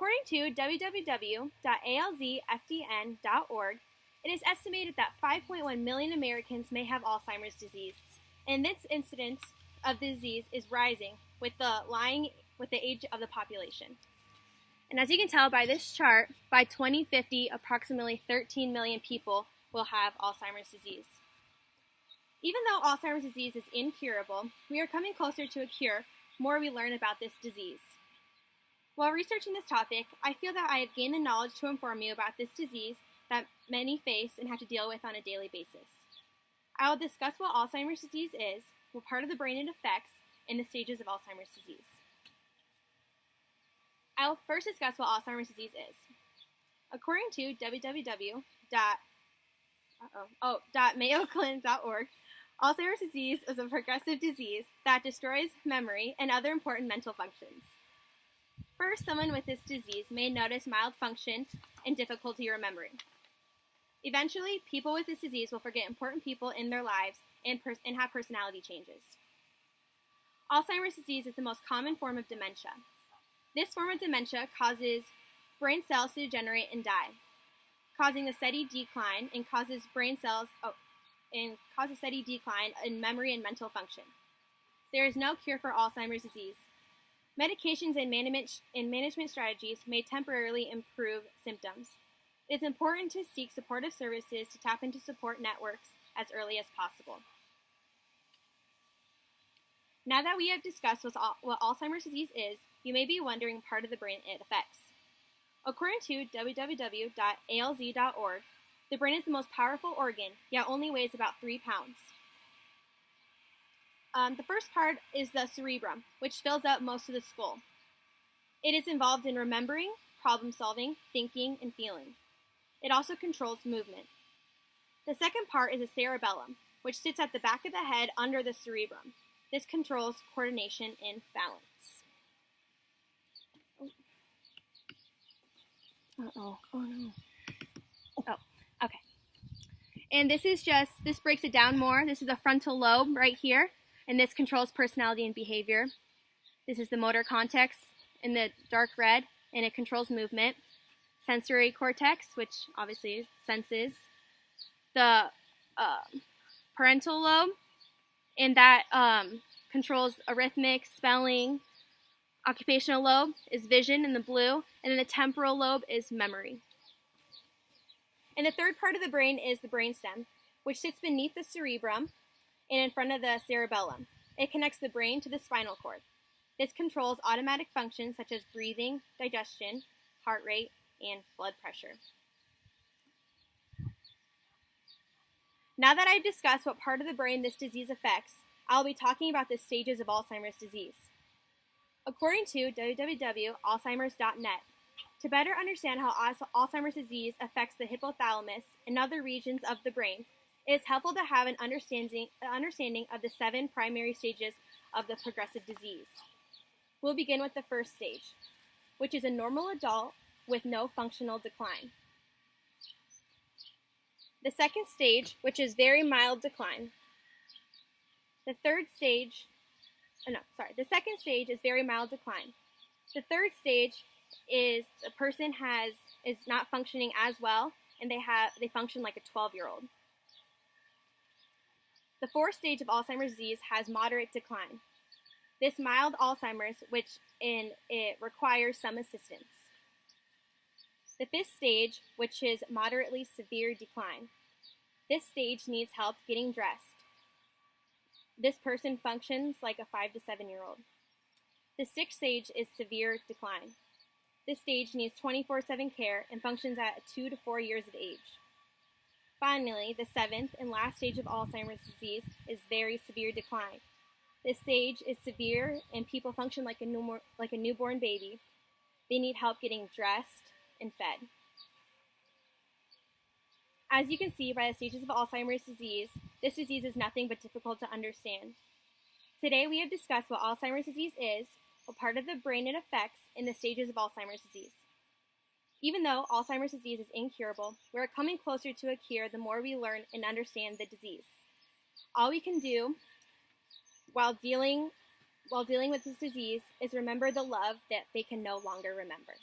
According to www.alzfdn.org, it is estimated that 5.1 million Americans may have Alzheimer's disease, and this incidence of the disease is rising with the age of the population. And as you can tell by this chart, by 2050, approximately 13 million people will have Alzheimer's disease. Even though Alzheimer's disease is incurable, we are coming closer to a cure the more we learn about this disease. While researching this topic, I feel that I have gained the knowledge to inform you about this disease that many face and have to deal with on a daily basis. I will discuss what Alzheimer's disease is, what part of the brain it affects, and the stages of Alzheimer's disease. I will first discuss what Alzheimer's disease is. According to www.mayoclinic.org, Alzheimer's disease is a progressive disease that destroys memory and other important mental functions. First, someone with this disease may notice mild function and difficulty remembering. Eventually, people with this disease will forget important people in their lives and have personality changes. Alzheimer's disease is the most common form of dementia. This form of dementia causes brain cells to degenerate and die, causing a steady decline and causes steady decline in memory and mental function. There is no cure for Alzheimer's disease. Medications and management strategies may temporarily improve symptoms. It is important to seek supportive services to tap into support networks as early as possible. Now that we have discussed what Alzheimer's disease is, you may be wondering part of the brain it affects. According to www.alz.org, the brain is the most powerful organ, yet only weighs about 3 pounds. The first part is the cerebrum, which fills up most of the skull. It is involved in remembering, problem solving, thinking, and feeling. It also controls movement. The second part is the cerebellum, which sits at the back of the head under the cerebrum. This controls coordination and balance. Oh no. Oh, okay. And this breaks it down more. This is the frontal lobe right here, and this controls personality and behavior. This is the motor cortex in the dark red, and it controls movement. Sensory cortex, which obviously senses. The parental lobe, and that controls arithmetic, spelling. Occupational lobe is vision in the blue, and then the temporal lobe is memory. And the third part of the brain is the brainstem, which sits beneath the cerebrum and in front of the cerebellum. It connects the brain to the spinal cord. This controls automatic functions such as breathing, digestion, heart rate, and blood pressure. Now that I've discussed what part of the brain this disease affects, I'll be talking about the stages of Alzheimer's disease. According to www.alzheimers.net, to better understand how Alzheimer's disease affects the hypothalamus and other regions of the brain, it is helpful to have an understanding of the 7 primary stages of the progressive disease. We'll begin with the first stage, which is a normal adult with no functional decline. The second stage, which is very mild decline. The second stage is very mild decline. The third stage is a person is not functioning as well, and they function like a 12-year-old. The fourth stage of Alzheimer's disease has moderate decline. This mild Alzheimer's, it requires some assistance. The fifth stage, which is moderately severe decline. This stage needs help getting dressed. This person functions like a 5 to 7-year-old. The sixth stage is severe decline. This stage needs 24/7 care and functions at 2 to 4 years of age. Finally, the seventh and last stage of Alzheimer's disease is very severe decline. This stage is severe and people function like a newborn baby. They need help getting dressed and fed. As you can see by the stages of Alzheimer's disease, this disease is nothing but difficult to understand. Today we have discussed what Alzheimer's disease is, what part of the brain it affects, and the stages of Alzheimer's disease. Even though Alzheimer's disease is incurable, we are coming closer to a cure the more we learn and understand the disease. All we can do while dealing with this disease is remember the love that they can no longer remember.